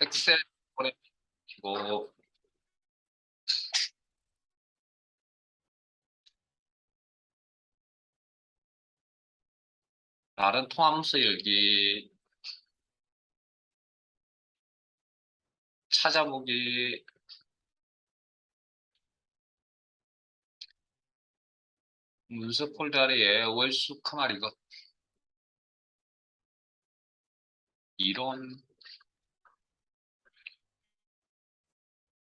엑셀 보내시고 다른 통함수 열기 찾아보기 문서 폴더 아래에 월수 컴마 이거 이론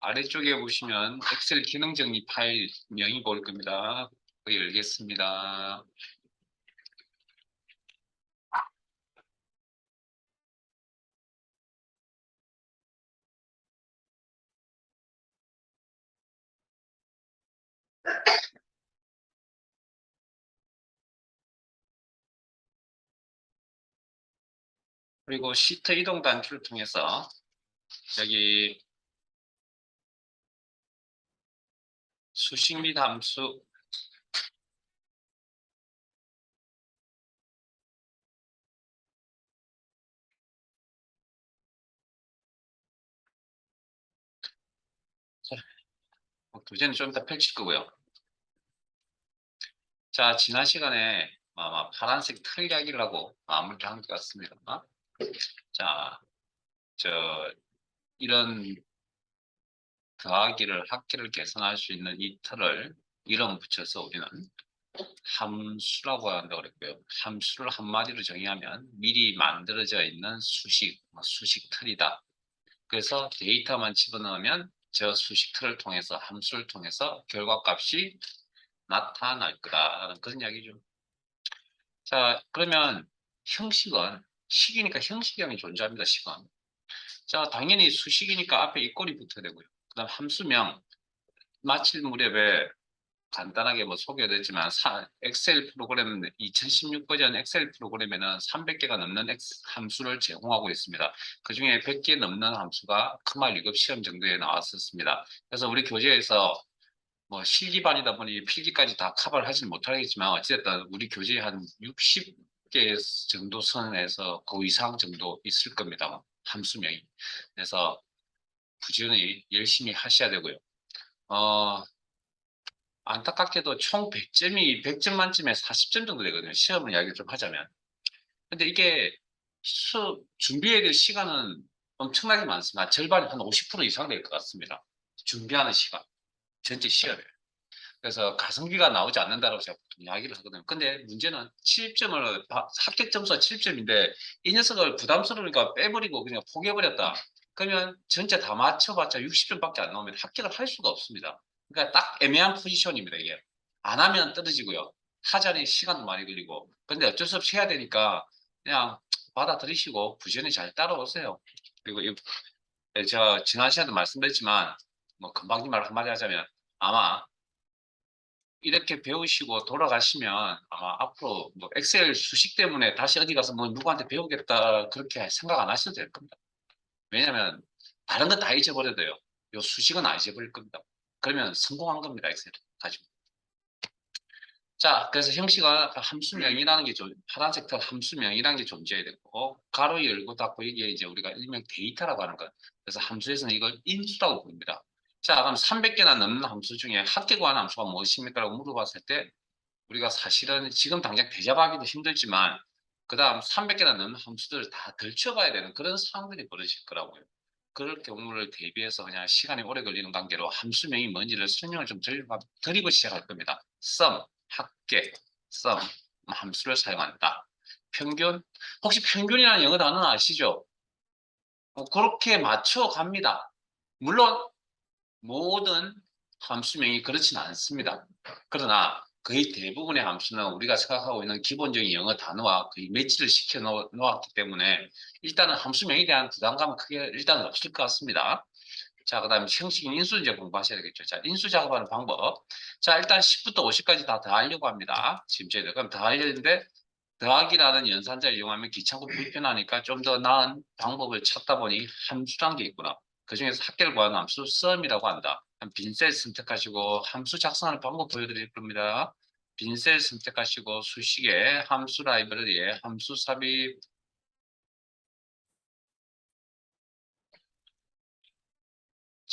아래쪽에 보시면 엑셀 기능 정리 파일 명이 보일 겁니다. 그거 열겠습니다. 그리고 시트 이동 단추를 통해서 여기 수식 및 함수 교재는 좀 이따 펼칠 거고요. 자, 지난 시간에 아마 파란색 틀 이야기를 하고 마무리를 한 것 같습니다. 자, 이런 더하기를 합계를 계산할 수 있는 이 틀을 이름 붙여서 우리는 함수라고 한다고 그랬고요. 함수를 한마디로 정의하면 미리 만들어져 있는 수식 틀이다. 그래서 데이터만 집어넣으면 저 수식 틀을 통해서 함수를 통해서 결과값이 나타날 거다라는 그런 이야기죠. 자, 그러면 형식은 식이니까 형식형이 존재합니다. 식은. 자, 당연히 수식이니까 앞에 이꼴이 붙어야 되고요. 그다음 함수명 마칠 무렵에 간단하게 뭐 소개됐지만 엑셀 프로그램 2016 버전 엑셀 프로그램에는 300개가 넘는 함수를 제공하고 있습니다. 그중에 100개 넘는 함수가 크말 2급 시험 정도에 나왔었습니다. 그래서 우리 교재에서 뭐 실기반이다 보니 필기까지 다 커버를 하지는 못하겠지만 어쨌든 우리 교재에 한 60개 정도 선에서 그 이상 정도 있을 겁니다. 함수명이. 그래서 부지런히 열심히 하셔야 되고요. 안타깝게도 총 100점이 100점 만점에 40점 정도 되거든요. 시험을 이야기 좀 하자면. 근데 이게 준비해야 될 시간은 엄청나게 많습니다. 절반이 한 50% 이상 될 것 같습니다. 준비하는 시간, 전체 시험에. 그래서 가성비가 나오지 않는다고 제가 보통 이야기를 하거든요. 근데 문제는 7점을 합격 점수가 7점인데 이 녀석을 부담스러우니까 빼버리고 그냥 포기해버렸다. 그러면 전체 다 맞춰봤자 60점밖에 안 나오면 합격을 할 수가 없습니다. 그러니까 딱 애매한 포지션입니다, 이게. 안 하면 떨어지고요. 하자니 시간도 많이 걸리고. 근데 어쩔 수 없이 해야 되니까 그냥 받아들이시고 부지런히 잘 따라오세요. 그리고 제가 지난 시간에도 말씀드렸지만 뭐 금방 말 한마디 하자면 아마 이렇게 배우시고 돌아가시면 아마 앞으로 뭐 엑셀 수식 때문에 다시 어디 가서 뭐 누구한테 배우겠다 그렇게 생각 안 하셔도 될 겁니다. 왜냐하면 다른 건 다 잊어버려도요. 요 수식은 안 잊어버릴 겁니다. 그러면 성공한 겁니다. 엑셀 가지고. 자, 그래서 형식은 함수명이라는 게 파란색 털 함수명이라는 게 존재해야 되고 가로 열고 닫고 이게 이제 우리가 일명 데이터라고 하는 것. 그래서 함수에서는 이걸 인수라고 부릅니다. 자, 그럼 300개나 넘는 함수 중에 합계 구하는 함수가 무엇입니까?라고 물어봤을 때 우리가 사실은 지금 당장 대잡하기도 힘들지만 그 다음 300개나 넘는 함수들을 다 들춰봐야 되는 그런 상황들이 벌어질 거라고요. 그럴 경우를 대비해서 그냥 시간이 오래 걸리는 관계로 함수명이 뭔지를 설명을 좀 드리고 시작할 겁니다. sum, 합계, sum, 함수를 사용한다. 평균, 혹시 평균이라는 영어 단어 아시죠? 그렇게 맞춰갑니다. 물론 모든 함수명이 그렇지는 않습니다. 그러나 거의 대부분의 함수는 우리가 생각하고 있는 기본적인 영어 단어와 거의 매치를 시켜 놓았기 때문에 일단은 함수명에 대한 부담감은 크게 일단은 없을 것 같습니다. 자, 그 다음에 형식인 인수 이제 공부하셔야 되겠죠. 자, 인수 작업하는 방법. 자, 일단 10부터 50까지 다 더하려고 합니다. 지금 저희들. 그럼 더하려는데 더하기라는 연산자를 이용하면 귀찮고 불편하니까 좀 더 나은 방법을 찾다 보니 함수란 게 있구나. 그중에서 합계를 구하는 함수 sum이라고 한다. 빈 셀 선택하시고 함수 작성하는 방법 보여드릴 겁니다. 빈 셀 선택하시고 수식에 함수 라이브러리에 함수 삽입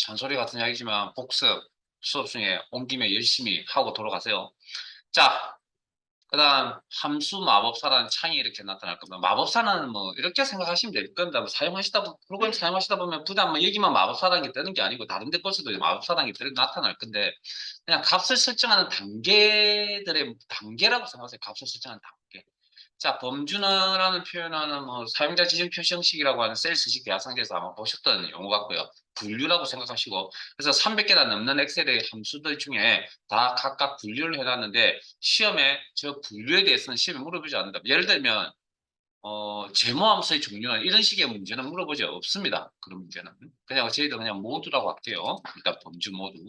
잔소리 같은 이야기지만 복습 수업 중에 온 김에 열심히 하고 돌아가세요. 자, 그다음 함수 마법사라는 창이 이렇게 나타날 겁니다. 마법사는 뭐 이렇게 생각하시면 될 겁니다. 뭐 프로그램 사용하시다 보면 부담 뭐 여기만 마법사라는 게 뜨는 게 아니고 다른 데 곳에도 마법사라는 게 나타날 건데 그냥 값을 설정하는 단계들의 단계라고 생각하세요. 값을 설정하는 단계. 자, 범준어라는 표현은 뭐 사용자 지정 표시 형식이라고 하는 셀스식 대화상자에서 아마 보셨던 용어 같고요. 분류라고 생각하시고 그래서 300개나 넘는 엑셀의 함수들 중에 다 각각 분류를 해놨는데 시험에 저 분류에 대해서는 시험에 물어보지 않는다. 예를 들면 제모함수의 종류는 이런 식의 문제는 물어보지 없습니다. 그런 문제는 그냥 저희도 그냥 모두라고 할게요. 일단 범주 모두.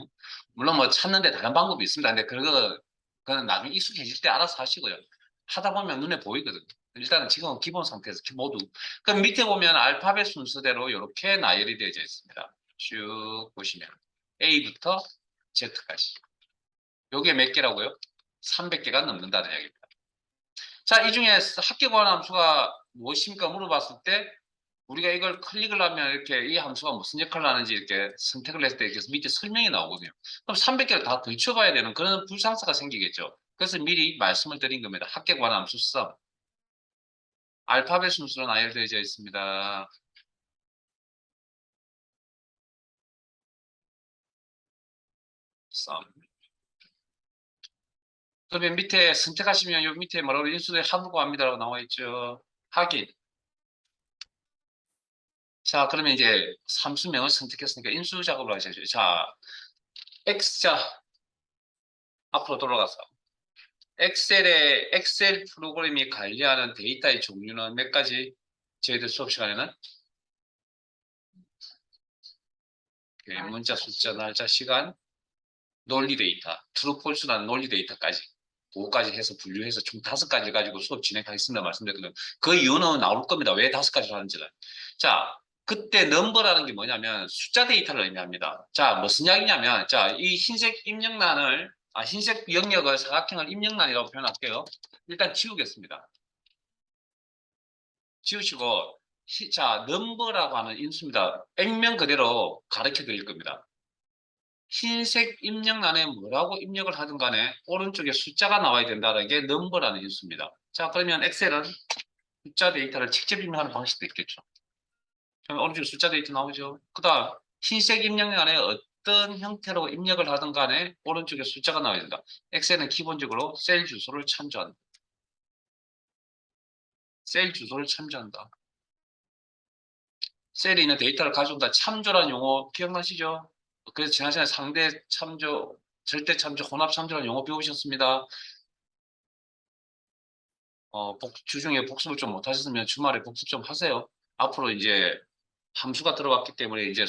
물론 뭐 찾는데 다른 방법이 있습니다. 근데 그거는 나중에 익숙해질 때 알아서 하시고요. 하다 보면 눈에 보이거든요. 일단은 지금은 기본 상태에서 모두. 그럼 밑에 보면 알파벳 순서대로 이렇게 나열이 되어 있습니다. 쭉 보시면 A부터 Z까지. 요게 몇 개라고요? 300개가 넘는다는 이야기입니다. 자, 이 중에 합계 보완 함수가 무엇입니까? 물어봤을 때 우리가 이걸 클릭을 하면 이렇게 이 함수가 무슨 역할을 하는지 이렇게 선택을 했을 때 이렇게 밑에 설명이 나오거든요. 그럼 300개를 다 들춰봐야 되는 그런 불상사가 생기겠죠. 그래서 미리 말씀을 드린 겁니다. 합계 보완 함수 썸. 알파벳 순서로 나열되어 있습니다. 썸. 그러면 밑에 선택하시면 요 밑에 뭐라고 인수의 합으로 합니다라고 나와 있죠. 확인. 자, 그러면 이제 함수명을 선택했으니까 인수 작업을 하셔야죠. 자, X자 앞으로 돌아가서 엑셀 프로그램이 관리하는 데이터의 종류는 몇 가지? 저희들 수업 시간에는 문자, 숫자, 날짜, 시간, 논리 데이터, 트루, 폴스라는 논리 데이터까지 그거까지 해서 분류해서 총 5가지 가지고 수업 진행하겠습니다 말씀드렸거든요. 그 이유는 나올 겁니다. 왜 5가지를 하는지는. 자, 그때 넘버라는 게 뭐냐면 숫자 데이터를 의미합니다. 자, 무슨 이야기냐면 자, 이 흰색 영역을 사각형을 입력란이라고 표현할게요. 일단 지우겠습니다. 지우시고 자, 넘버라고 하는 인수입니다. 액면 그대로 가르쳐 드릴 겁니다. 흰색 입력란에 뭐라고 입력을 하든 간에 오른쪽에 숫자가 나와야 된다는 게 넘버라는 인수입니다. 자, 그러면 엑셀은 숫자 데이터를 직접 입력하는 방식도 있겠죠. 그럼 오른쪽에 숫자 데이터 나오죠. 그 다음 흰색 입력란에 어떤 형태로 입력을 하든 간에 오른쪽에 숫자가 나와야 된다. 엑셀은 기본적으로 셀 주소를 참조한다. 셀 주소를 참조한다. 셀에 있는 데이터를 가져온다. 참조라는 용어 기억나시죠? 그래서 지난 시간에 상대 참조, 절대 참조, 혼합 참조라는 용어 배우셨습니다. 주중에 복습을 좀 못하셨으면 주말에 복습 좀 하세요. 앞으로 이제 함수가 들어왔기 때문에 이제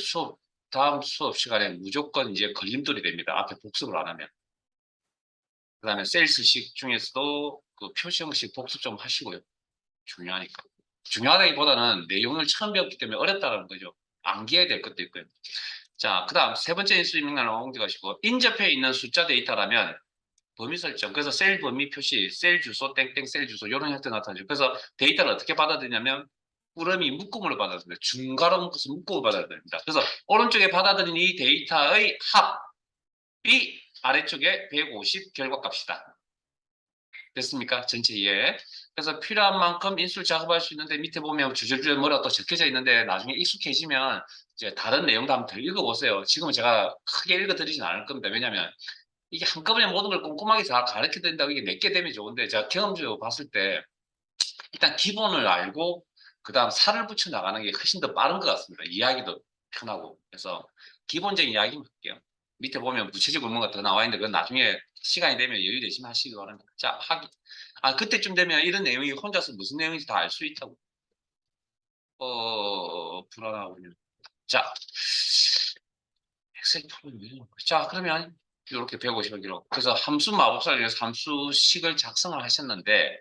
다음 수업 시간에 무조건 이제 걸림돌이 됩니다. 앞에 복습을 안 하면. 그 다음에 셀스식 중에서도 그 표시 형식 복습 좀 하시고요. 중요하니까. 중요하다기보다는 내용을 처음 배웠기 때문에 어렵다는 거죠. 암기해야 될 것도 있고요. 자, 그 다음 세 번째 인수 입력란을 옮겨가시고 인접해 있는 숫자 데이터라면 범위 설정. 그래서 셀 범위 표시, 셀 주소, 땡땡 셀 주소 이런 형태 나타나죠. 그래서 데이터를 어떻게 받아들이냐면 꾸러미 묶음으로 받아들여요. 중괄호 묶어서 묶음을 받아들입니다. 그래서 오른쪽에 받아들인 이 데이터의 합이 아래쪽에 150 결과값이다. 됐습니까? 전체 이해. 그래서 필요한 만큼 인수를 작업할 수 있는데 밑에 보면 주저주저 뭐라고 또 적혀져 있는데 나중에 익숙해지면 이제 다른 내용도 한번 더 읽어보세요. 지금은 제가 크게 읽어드리진 않을 겁니다. 왜냐하면 이게 한꺼번에 모든 걸 꼼꼼하게 다 가르쳐 드린다고 이게 몇 개 되면 좋은데 제가 경험적으로 봤을 때 일단 기본을 알고 그 다음 살을 붙여 나가는 게 훨씬 더 빠른 것 같습니다. 이야기도 편하고. 그래서 기본적인 이야기만 할게요. 밑에 보면 부채질 뭔가 더 나와 있는데 그건 나중에 시간이 되면 여유 되시면 하시기 바랍니다. 자, 그때쯤 되면 이런 내용이 혼자서 무슨 내용인지 다 알 수 있다고. 불안하군요. 자, 엑셀 프로그램. 자, 그러면 이렇게 150원 기록. 그래서 함수 마법사를 위해서 함수식을 작성을 하셨는데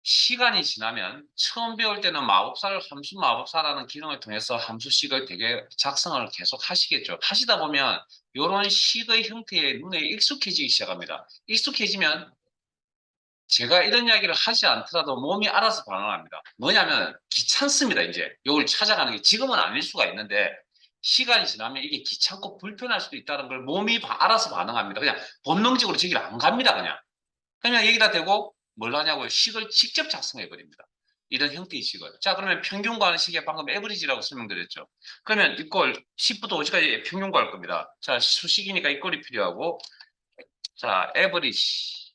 시간이 지나면 처음 배울 때는 함수 마법사라는 기능을 통해서 함수식을 되게 작성을 계속 하시겠죠. 하시다 보면 이런 식의 형태에 눈에 익숙해지기 시작합니다. 익숙해지면 제가 이런 이야기를 하지 않더라도 몸이 알아서 반응합니다. 뭐냐면 귀찮습니다. 이제 이걸 찾아가는 게 지금은 아닐 수가 있는데 시간이 지나면 이게 귀찮고 불편할 수도 있다는 걸 몸이 알아서 반응합니다. 그냥 본능적으로 저기를 안 갑니다. 그냥 여기다 대고 뭘 하냐고요? 식을 직접 작성해 버립니다. 이런 형태의 식을. 자, 그러면 평균 구하는 식에 방금 에버리지라고 설명드렸죠. 그러면 이꼴 10부터 5까지 평균 구할 겁니다. 자, 수식이니까 이꼴이 필요하고, 자, 에버리지.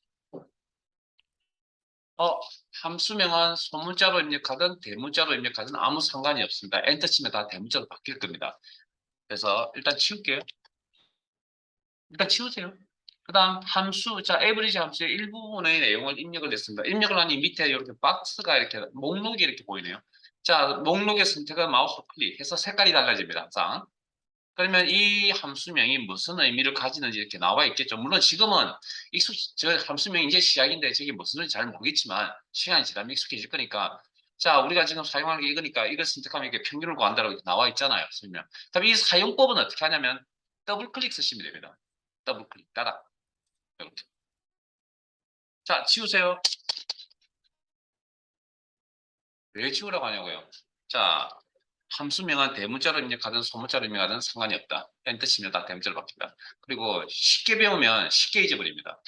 함수명은 소문자로 입력하든 대문자로 입력하든 아무 상관이 없습니다. 엔터 치면 다 대문자로 바뀔 겁니다. 그래서 일단 치울게요. 일단 치우세요. 그 다음 함수, 자, 에버리지 함수의 일부분의 내용을 입력을 했습니다. 입력을 하니 밑에 이렇게 박스가 이렇게, 목록이 이렇게 보이네요. 자, 목록의 선택은 마우스 클릭해서 색깔이 달라집니다. 항상. 그러면 이 함수명이 무슨 의미를 가지는지 이렇게 나와 있겠죠. 물론 지금은 저 함수명이 이제 시작인데 저게 무슨 소리인지 잘 모르겠지만 시간이 지나면 익숙해질 거니까. 자, 우리가 지금 사용하는 게 이거니까 이걸 선택하면 이렇게 평균을 구한다고 나와 있잖아요. 설명. 그럼 이 사용법은 어떻게 하냐면 더블 클릭 쓰시면 됩니다. 더블 클릭 따라. 이렇게. 자, 지우세요. 왜 지우라고 하냐고요? 자, 함수명은 대문자로 입력하든 소문자로 입력하든 상관이 없다. 엔터 치면 다 대문자로 바뀝니다. 그리고 쉽게 배우면 쉽게 잊어버립니다.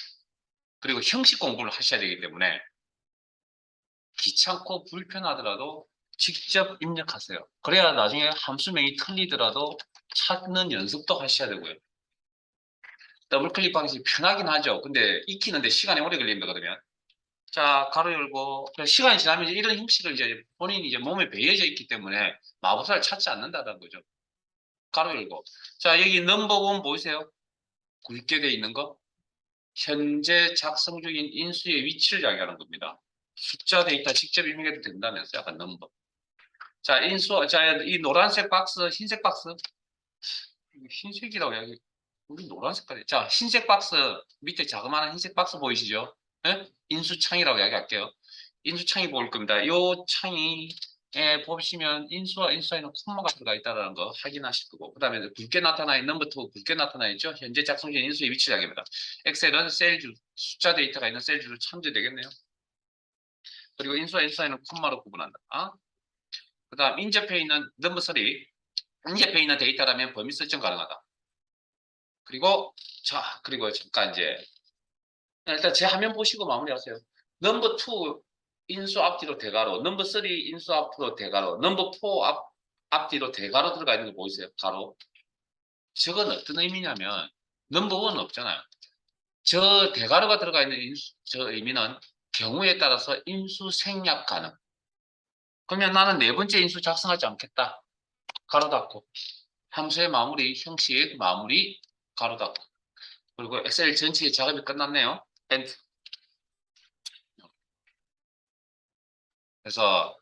그리고 형식 공부를 하셔야 되기 때문에 귀찮고 불편하더라도 직접 입력하세요. 그래야 나중에 함수명이 틀리더라도 찾는 연습도 하셔야 되고요. 더블 클릭 방식이 편하긴 하죠. 근데 익히는데 시간이 오래 걸립니다. 그러면 자, 가로 열고 시간이 지나면 이제 이런 형식을 이제 본인이 이제 몸에 배어져 있기 때문에 마법사를 찾지 않는다는 거죠. 가로 열고 자, 여기 넘버원 보이세요? 굵게 돼 있는 거 현재 작성 중인 인수의 위치를 이야기하는 겁니다. 숫자 데이터 직접 입력해도 된다면서 약간 넘버. 자, 자, 이 노란색 박스, 흰색 박스. 흰색이라고 이야기. 우리 노란 색깔이. 자, 흰색 박스 밑에 자그마한 흰색 박스 보이시죠? 예? 인수창이라고 이야기할게요. 인수창이 보일 겁니다. 이 창에 보시면 인수와 인수 사이는 콤마가 들어가 있다는 거 확인하실 거고, 그 다음에 굵게 나타나 있는 넘버 2 굵게 나타나 있죠? 현재 작성 중인 인수의 위치 이야기입니다. 엑셀은 셀주, 숫자 데이터가 있는 셀주를 참조되겠네요. 그리고 인수와 인수 사이는 콤마로 구분한다. 그 다음 인접해 있는 넘버 3, 인접해 있는 데이터라면 범위 설정 가능하다. 그리고 잠깐 이제 일단 제 화면 보시고 마무리하세요. 넘버 2 인수 앞뒤로 대가로, 넘버 3 인수 앞으로 대가로, 넘버 4 앞뒤로 대가로 들어가 있는 거 보이세요? 가로. 저건 어떤 의미냐면 넘버 1 없잖아요. 저 대가로가 들어가 있는 저 의미는 경우에 따라서 인수 생략 가능. 그러면 나는 네 번째 인수 작성하지 않겠다. 가로 닫고. 함수의 마무리, 형식 마무리, 가로 닫고. 그리고 엑셀 전체의 작업이 끝났네요. 엔터. 그래서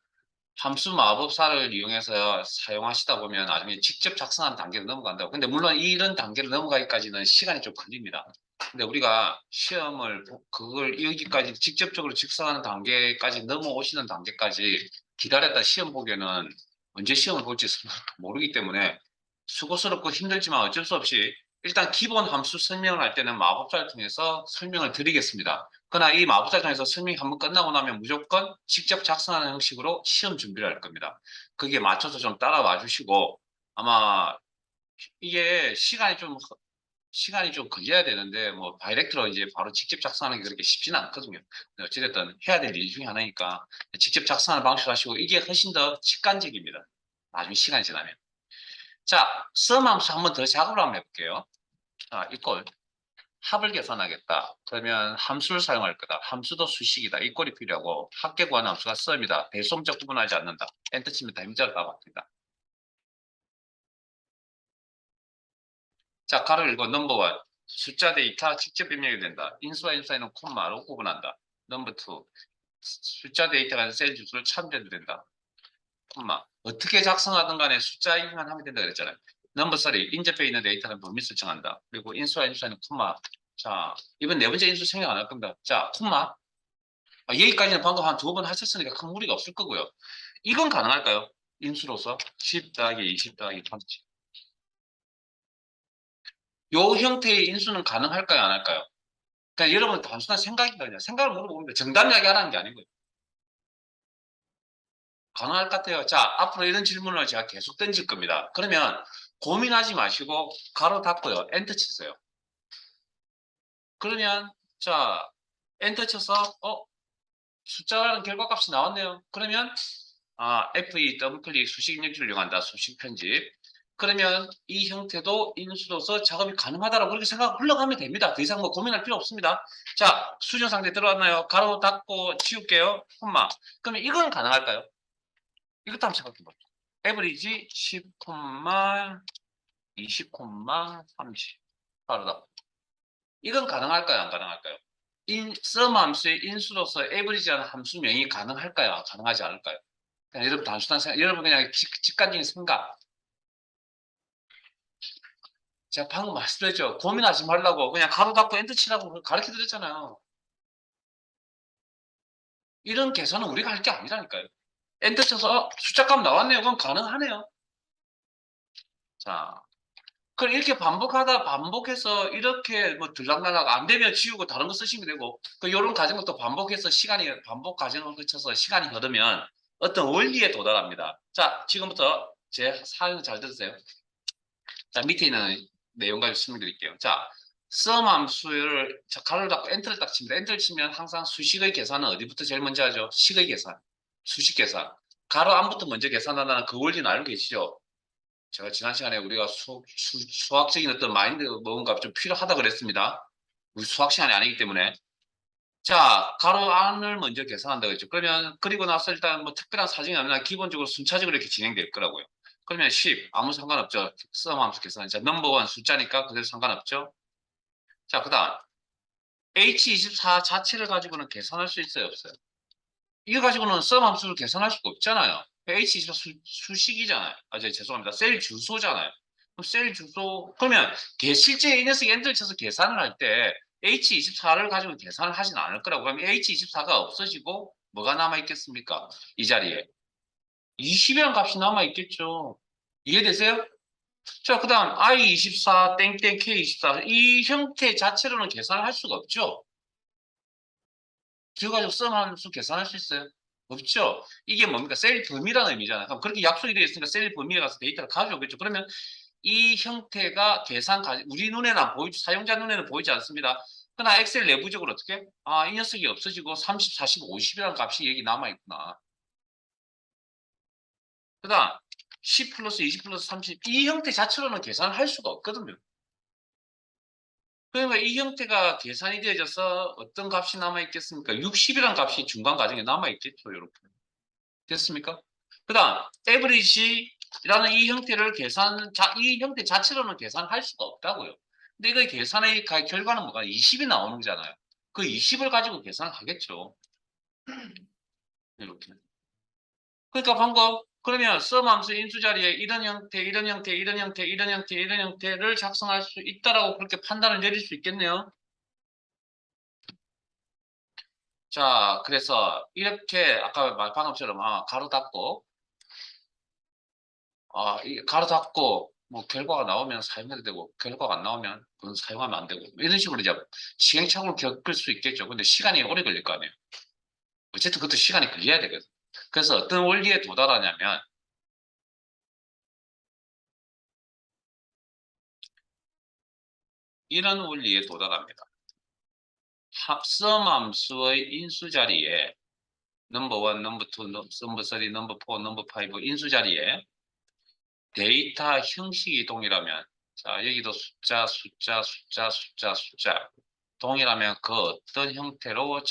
함수 마법사를 이용해서 사용하시다 보면 나중에 직접 작성하는 단계로 넘어간다고. 근데 물론 이런 단계로 넘어가기까지는 시간이 좀 걸립니다. 근데 우리가 시험을 그걸 여기까지 직접적으로 작성하는 단계까지 넘어오시는 단계까지 기다렸다 시험 보기에는 언제 시험을 볼지 모르기 때문에 수고스럽고 힘들지만 어쩔 수 없이 일단 기본 함수 설명을 할 때는 마법사를 통해서 설명을 드리겠습니다. 그러나 이 마법사를 통해서 설명이 한번 끝나고 나면 무조건 직접 작성하는 형식으로 시험 준비를 할 겁니다. 거기에 맞춰서 좀 따라와 주시고 아마 이게 시간이 좀 걸려야 되는데 뭐 다이렉트로 이제 바로 직접 작성하는 게 그렇게 쉽지는 않거든요. 어찌됐든 해야 될 일 중에 하나니까 직접 작성하는 방식으로 하시고 이게 훨씬 더 직관적입니다. 나중에 시간이 지나면. 자, 썸 함수 한 번 더 작업을 한번 해볼게요. 자, 이꼴 합을 계산하겠다. 그러면 함수를 사용할 거다. 함수도 수식이다. 이꼴이 필요하고 합계 구하는 함수가 썸이다. 대소문자 구분하지 않는다. 엔터 치면 대문자로 다 바뀐다. 자, 가로 열고 넘버 1 숫자 데이터 직접 입력이 된다. 인수와 인수 사이는 콤마로 구분한다. 넘버 2 숫자 데이터가 셀 주소를 참조해도 된다. 콤마 어떻게 작성하든 간에 숫자 입력만 하면 된다 그랬잖아요. 넘버 3 인접해 있는 데이터는 범위 설정한다. 그리고 인수와 인수 사이는 콤마. 자, 이번 네 번째 인수 생략 안 할 겁니다. 자, 콤마. 여기까지는 방금 한 2번 하셨으니까 큰 무리가 없을 거고요. 이건 가능할까요? 인수로서 10 더하기 20 더하기 30. 요 형태의 인수는 가능할까요? 안 할까요? 그러니까 여러분 단순한 생각이다. 그냥 생각을 물어보는데 정답 이야기 하라는 게 아니고요. 가능할 것 같아요. 자, 앞으로 이런 질문을 제가 계속 던질 겁니다. 그러면 고민하지 마시고 가로 닫고요. 엔터 치세요. 그러면 자 엔터 쳐서 숫자라는 결과값이 나왔네요. 그러면 F2 더블 클릭 수식 입력기를 이용한다. 수식 편집. 그러면 이 형태도 인수로서 작업이 가능하다라고 그렇게 생각 흘러가면 됩니다. 더 이상 뭐 고민할 필요 없습니다. 자, 수정 상태 들어왔나요? 가로 닫고 지울게요. 콤마. 그러면 이건 가능할까요? 이것도 한번 생각해 보죠. 에버리지 10, 20, 30. 가로 닫고. 이건 가능할까요? 안 가능할까요? sum 함수의 인수로서 에버리지하는 함수명이 가능할까요? 가능하지 않을까요? 그냥 여러분 단순한 생각, 여러분 그냥 직관적인 생각. 제가 방금 말씀드렸죠. 고민하지 말라고 그냥 가로 닫고 엔터 치라고 가르쳐 드렸잖아요. 이런 계산은 우리가 할 게 아니라니까요. 엔터 쳐서 숫자값 나왔네요. 그럼 가능하네요. 자, 그럼 이렇게 반복해서 이렇게 뭐 들락날락 안 되면 지우고 다른 거 쓰시면 되고, 이런 과정을 또 반복해서 반복 과정을 거쳐서 시간이 흐르면 어떤 원리에 도달합니다. 자, 지금부터 제 사연 잘 들으세요. 자, 밑에 있는 내용 가지고 설명드릴게요. 자, sum 함수를 가로를 닫고 엔터를 딱 칩니다. 엔터를 치면 항상 수식의 계산은 어디부터 제일 먼저 하죠? 식의 계산, 수식 계산. 가로 안부터 먼저 계산한다는 그 원리는 알고 계시죠? 제가 지난 시간에 우리가 수학적인 어떤 마인드 뭔가 좀 필요하다 그랬습니다. 우리 수학 시간이 아니기 때문에. 자, 가로 안을 먼저 계산한다고 했죠. 그러면 그리고 나서 일단 뭐 특별한 사정이 아니라 기본적으로 순차적으로 이렇게 진행될 거라고요. 그러면 10 아무 상관없죠. sum 함수 계산. 자, 넘버원 숫자니까 그래도 상관없죠. 자, 그다음 H24 자체를 가지고는 계산할 수 있어요, 없어요? 이거 가지고는 sum 함수를 계산할 수가 없잖아요. H24 수식이잖아요. 죄송합니다. 셀 주소잖아요. 그럼 셀 주소 그러면 실제 이 녀석이 엔터를 쳐서 계산을 할 때 H24를 가지고 계산을 하진 않을 거라고. 그러면 H24가 없어지고 뭐가 남아 있겠습니까? 이 자리에 20이라는 값이 남아 있겠죠. 이해되세요? 자, 그다음 I24 땡땡 K24 이 형태 자체로는 계산을 할 수가 없죠. 그거 가지고 sum 함수 계산할 수 있어요? 없죠. 이게 뭡니까? 셀 범위라는 의미잖아요. 그럼 그렇게 약속이 되어 있으니까 셀 범위에 가서 데이터를 가져오겠죠. 그러면 이 형태가 우리 눈에는 안 보이죠. 사용자 눈에는 보이지 않습니다. 그러나 엑셀 내부적으로 어떻게? 이 녀석이 없어지고 30, 40, 50이라는 값이 여기 남아있구나. 그 다음 10 플러스 20 플러스 30 이 형태 자체로는 계산을 할 수가 없거든요. 그러니까 이 형태가 계산이 되어져서 어떤 값이 남아있겠습니까? 60이라는 값이 중간 과정에 남아있겠죠. 이렇게. 됐습니까? 그 다음 average라는 이 형태를 이 형태 자체로는 계산할 수가 없다고요. 근데 이거 계산의 결과는 뭐가 20이 나오는 거잖아요. 그 20을 가지고 계산을 하겠죠. 이렇게. 그러니까 방금 그러면 sum 함수 인수 자리에 이런 형태, 이런 형태, 이런 형태, 이런 형태, 이런 형태를 작성할 수 있다라고 그렇게 판단을 내릴 수 있겠네요. 자, 그래서 이렇게 아까 방금처럼 가로 닫고 가로 닫고 뭐 결과가 나오면 사용해도 되고 결과가 안 나오면 그건 사용하면 안 되고 이런 식으로 이제 시행착오를 겪을 수 있겠죠. 근데 시간이 오래 걸릴 거 아니에요. 어쨌든 그것도 시간이 걸려야 되거든. 그래서 어떤 원리에 도달하냐면 이런 원리에 도달합니다. 합성 함수의 인수 자리에 넘버 1, 넘버 2, 넘버 3, 넘버 4, 넘버 5 인수 자리에 데이터 형식이 동일하면 자 여기도 숫자 동일하면 그 어떤 형태로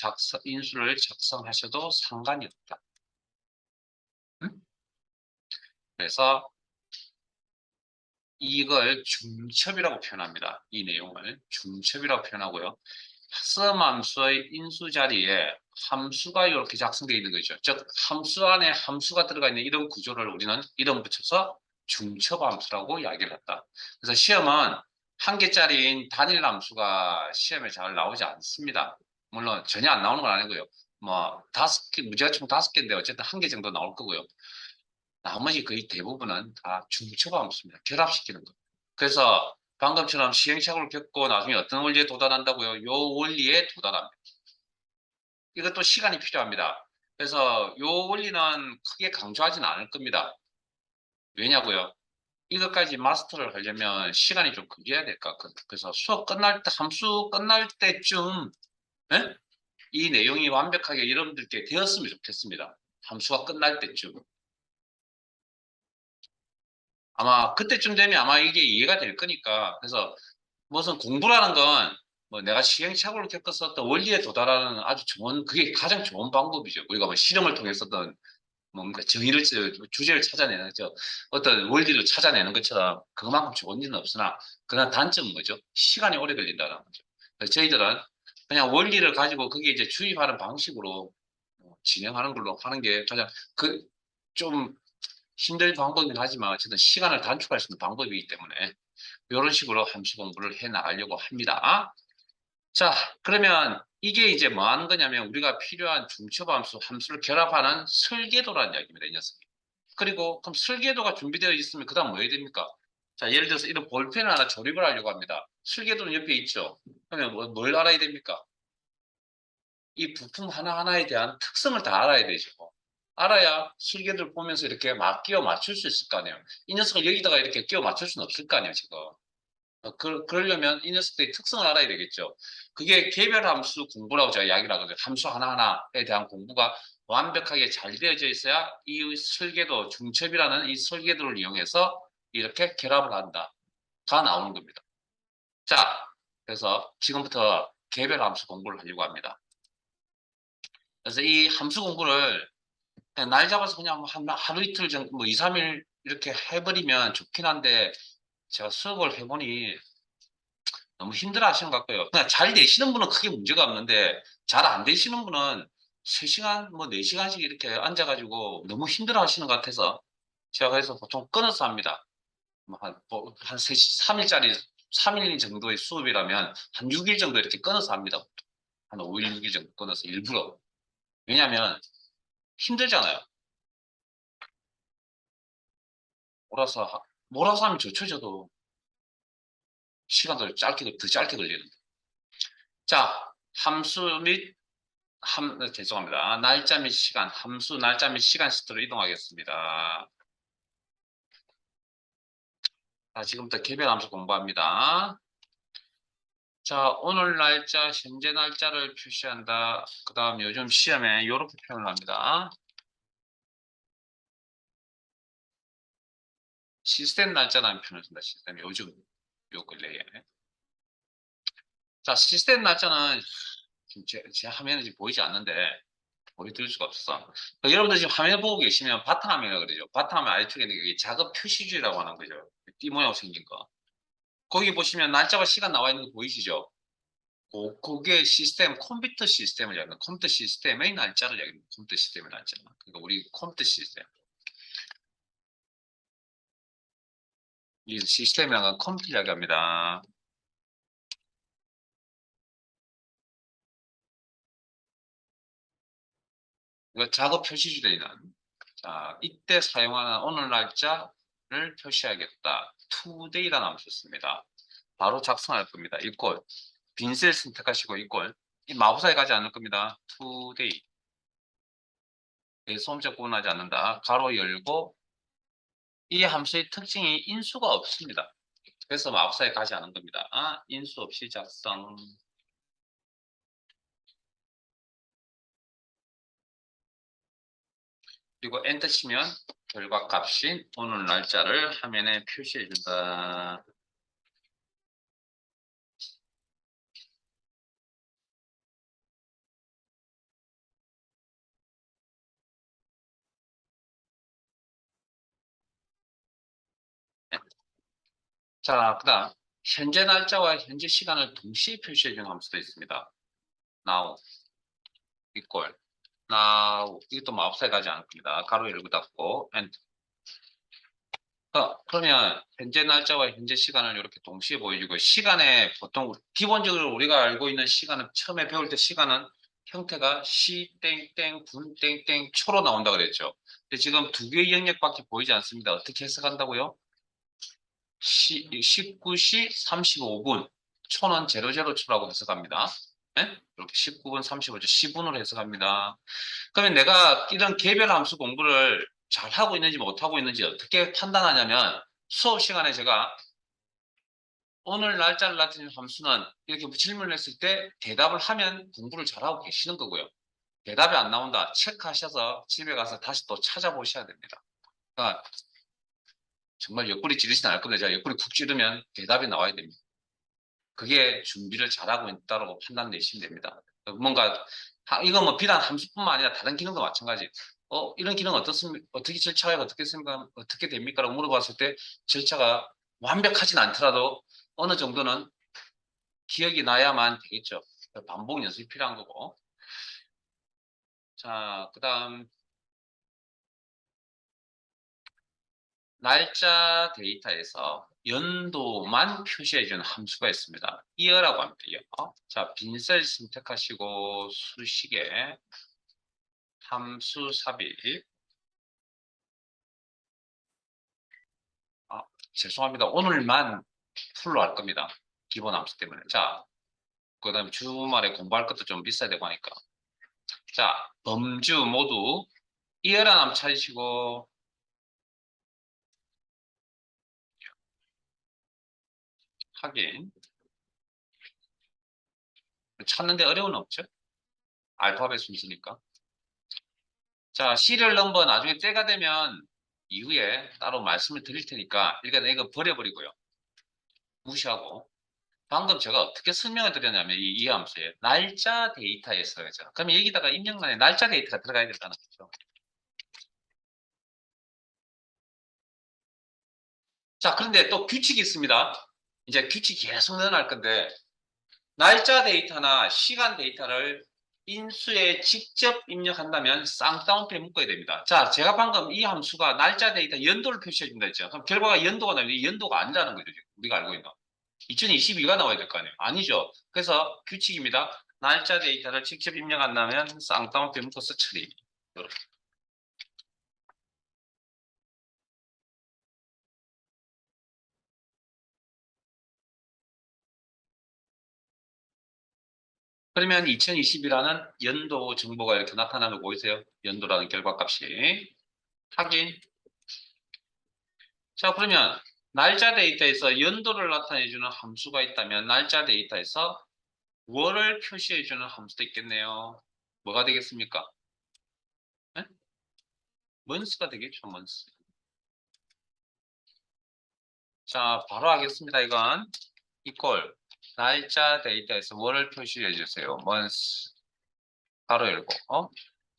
인수를 작성하셔도 상관이 없다. 응? 그래서 이걸 중첩이라고 표현합니다. 이 내용을 중첩이라고 표현하고요. sum 함수의 인수 자리에 함수가 이렇게 작성되어 있는 거죠. 즉 함수 안에 함수가 들어가 있는 이런 구조를 우리는 이름 붙여서 중첩 함수라고 이야기를 했다. 그래서 시험은 한 개짜리인 단일 함수가 시험에 잘 나오지 않습니다. 물론 전혀 안 나오는 건 아니고요. 뭐 다섯 개 문제가 총 5개인데 어쨌든 한 개 정도 나올 거고요. 나머지 거의 대부분은 다 중첩 함수입니다. 결합시키는 거. 그래서 방금처럼 시행착오를 겪고 나중에 어떤 원리에 도달한다고요? 요 원리에 도달합니다. 이것도 시간이 필요합니다. 그래서 요 원리는 크게 강조하지는 않을 겁니다. 왜냐고요? 이것까지 마스터를 하려면 시간이 좀 걸려야 될까? 그래서 수업 끝날 때, 함수 끝날 때쯤, 예? 이 내용이 완벽하게 여러분들께 되었으면 좋겠습니다. 함수가 끝날 때쯤. 아마 그때쯤 되면 아마 이게 이해가 될 거니까. 그래서 무슨 공부라는 건 뭐 내가 시행착오를 겪어서 어떤 원리에 도달하는 아주 좋은, 그게 가장 좋은 방법이죠. 우리가 뭐 실험을 통해서든 뭔가 정의를, 주제를 찾아내는, 어떤 원리를 찾아내는 것처럼 그만큼 좋은 일은 없으나, 그러나 단점은 뭐죠? 시간이 오래 걸린다는 거죠. 그래서 저희들은 그냥 원리를 가지고 그게 이제 주입하는 방식으로 진행하는 걸로 하는 게 가장 좀 힘든 방법이긴 하지만 어쨌든 시간을 단축할 수 있는 방법이기 때문에 이런 식으로 함수 공부를 해 나가려고 합니다. 자, 그러면 이게 이제 뭐 하는 거냐면 우리가 필요한 중첩함수, 함수를 결합하는 설계도라는 이야기입니다, 이 녀석이. 그리고 그럼 설계도가 준비되어 있으면 그다음 뭐 해야 됩니까? 자, 예를 들어서 이런 볼펜을 하나 조립을 하려고 합니다. 설계도는 옆에 있죠. 그러면 뭘 알아야 됩니까? 이 부품 하나하나에 대한 특성을 다 알아야 되죠. 알아야 설계도를 보면서 이렇게 막 끼워 맞출 수 있을 거 아니에요. 이 녀석을 여기다가 이렇게 끼워 맞출 수는 없을 거 아니에요, 지금. 그러려면 이 녀석들의 특성을 알아야 되겠죠. 그게 개별 함수 공부라고 제가 이야기를 하거든요. 함수 하나하나에 대한 공부가 완벽하게 잘 되어져 있어야 이 설계도, 중첩이라는 이 설계도를 이용해서 이렇게 결합을 한다. 가 나오는 겁니다. 자, 그래서 지금부터 개별 함수 공부를 하려고 합니다. 그래서 이 함수 공부를 그냥 날 잡아서 그냥 하루 이틀 정도, 뭐 2, 3일 이렇게 해버리면 좋긴 한데, 제가 수업을 해보니 너무 힘들어 하시는 것 같고요. 그냥 잘 되시는 분은 크게 문제가 없는데, 잘 안 되시는 분은 3시간, 뭐 4시간씩 이렇게 앉아가지고 너무 힘들어 하시는 것 같아서, 제가 그래서 보통 끊어서 합니다. 한 3일짜리, 3일 정도의 수업이라면 한 6일 정도 이렇게 끊어서 합니다. 한 5일, 6일 정도 끊어서 일부러. 왜냐면 힘들잖아요. 몰아서, 몰아서 하면 좋죠, 저도. 시간도 더 짧게 걸리는데. 자, 함수 및 죄송합니다. 날짜 및 시간, 함수 날짜 및 시간 시트로 이동하겠습니다. 자, 지금부터 개별 함수 공부합니다. 자, 오늘 날짜, 현재 날짜를 표시한다. 그 다음 요즘 시험에 이렇게 표현을 합니다. 시스템 날짜라는 표현을 씁니다. 시스템, 요즘, 요 근래에. 자, 시스템 날짜는 지금 제 화면에 지금 보이지 않는데, 보여드릴 수가 없어. 여러분들 지금 화면 보고 계시면 바탕화면이라고 그러죠. 바탕화면 아래쪽에 있는 게 작업 표시줄이라고 하는 거죠. 띠 모양 생긴 거. 거기 보시면 날짜와 시간 나와 있는 거 보이시죠? 그게 시스템, 컴퓨터 시스템을 얘기하는 컴퓨터 시스템의 날짜를 얘기합니다. 컴퓨터 시스템의 날짜. 그러니까 우리 컴퓨터 시스템. 이 시스템이라는 건 컴퓨터 이야기합니다. 이거 작업 표시줄에는 자, 이때 사용하는 오늘 날짜를 표시하겠다. today라는 함수 씁니다. 바로 작성할 겁니다. 이꼴. 빈셀 선택하시고 이꼴. 이 마법사에 가지 않을 겁니다. today. 소음자 구분하지 않는다. 가로 열고 이 함수의 특징이 인수가 없습니다. 그래서 마법사에 가지 않은 겁니다. 인수 없이 작성. 그리고 엔터 치면 결과값인 오늘 날짜를 화면에 표시해 준다. 자, 그 다음 현재 날짜와 현재 시간을 동시에 표시해 주는 함수도 있습니다. now equal now 이것도 마법사에 가지 않을 겁니다. 가로 열고 닫고 엔터. 그러면 현재 날짜와 현재 시간을 이렇게 동시에 보여주고, 시간에 보통 기본적으로 우리가 알고 있는 시간은, 처음에 배울 때 시간은 형태가 시 땡땡 분 땡땡 초로 나온다 그랬죠. 근데 지금 두 개의 영역밖에 보이지 않습니다. 어떻게 해석한다고요? 19시 35분 초는 00초라고 해석합니다. 네? 이렇게 19분 35초 시분으로 해석합니다. 그러면 내가 이런 개별 함수 공부를 잘 하고 있는지 못 하고 있는지 어떻게 판단하냐면, 수업 시간에 제가 오늘 날짜를 나타내는 함수는 이렇게 질문을 했을 때 대답을 하면 공부를 잘하고 계시는 거고요. 대답이 안 나온다. 체크하셔서 집에 가서 다시 또 찾아보셔야 됩니다. 그러니까 정말 옆구리 찌르시진 않을 겁니다. 제가 옆구리 푹 찌르면 대답이 나와야 됩니다. 그게 준비를 잘하고 있다고 판단 내시면 됩니다. 뭔가 이건 뭐 비단 함수뿐만 아니라 다른 기능도 마찬가지. 이런 기능 어떻습니까? 어떻게 절차가 어떻게 됩니까? 라고 물어봤을 때 절차가 완벽하진 않더라도 어느 정도는 기억이 나야만 되겠죠. 반복 연습이 필요한 거고. 자, 그다음 날짜 데이터에서 연도만 표시해주는 함수가 있습니다. 이어라고 합니다. 이어. 자, 빈셀 선택하시고 수식에 함수 삽입. 죄송합니다. 오늘만 풀로 할 겁니다. 기본 함수 때문에. 자, 그다음에 주말에 공부할 것도 좀 비싸야 되고 하니까. 자, 범주 모두 이어란 함수 찾으시고 확인. 찾는데 어려운 없죠? 알파벳 순서니까. 자, 시리얼 넘버 나중에 때가 되면 이후에 따로 말씀을 드릴 테니까 일단 이거 버려버리고요. 무시하고. 방금 제가 어떻게 설명을 드렸냐면 이 함수에 날짜 데이터에서 그죠. 그럼 여기다가 입력란에 날짜 데이터가 들어가야 된다는 거죠. 자, 그런데 또 규칙이 있습니다. 이제 규칙 계속 늘어날 건데 날짜 데이터나 시간 데이터를 인수에 직접 입력한다면 쌍따옴표에 묶어야 됩니다. 자, 제가 방금 이 함수가 날짜 데이터 연도를 표시해 준다 했죠. 그럼 결과가 연도가 나오면 이 연도가 아니라는 거죠. 지금 우리가 알고 있는. 2022가 나와야 될 거 아니에요. 아니죠. 그래서 규칙입니다. 날짜 데이터를 직접 입력한다면 쌍따옴표에 묶어서 처리. 이렇게. 그러면 2020이라는 연도 정보가 이렇게 나타나는 거 보이세요? 연도라는 결과값이. 확인. 자, 그러면 날짜 데이터에서 연도를 나타내주는 함수가 있다면 날짜 데이터에서 월을 표시해주는 함수도 있겠네요. 뭐가 되겠습니까? 네? 먼스가 되겠죠, 먼스. 자, 바로 하겠습니다. 이건 이퀄 날짜 데이터에서 월을 표시해 주세요. 먼스 바로 열고.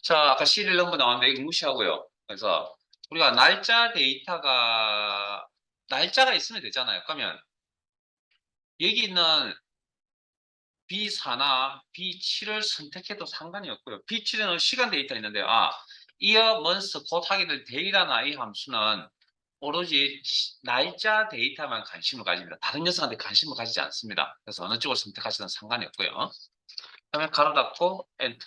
자, 아까 시리얼 넘버 나왔는데 이거 무시하고요. 그래서 우리가 날짜가 있으면 되잖아요. 그러면 여기 있는 B4나 B7을 선택해도 상관이 없고요. B7에는 시간 데이터 있는데, 이어 먼스 곧 하게 될 데이라나 이 함수는 오로지 날짜 데이터만 관심을 가집니다. 다른 녀석한테 관심을 가지지 않습니다. 그래서 어느 쪽을 선택하시든 상관이 없고요. 그다음에 가로 닫고 엔터.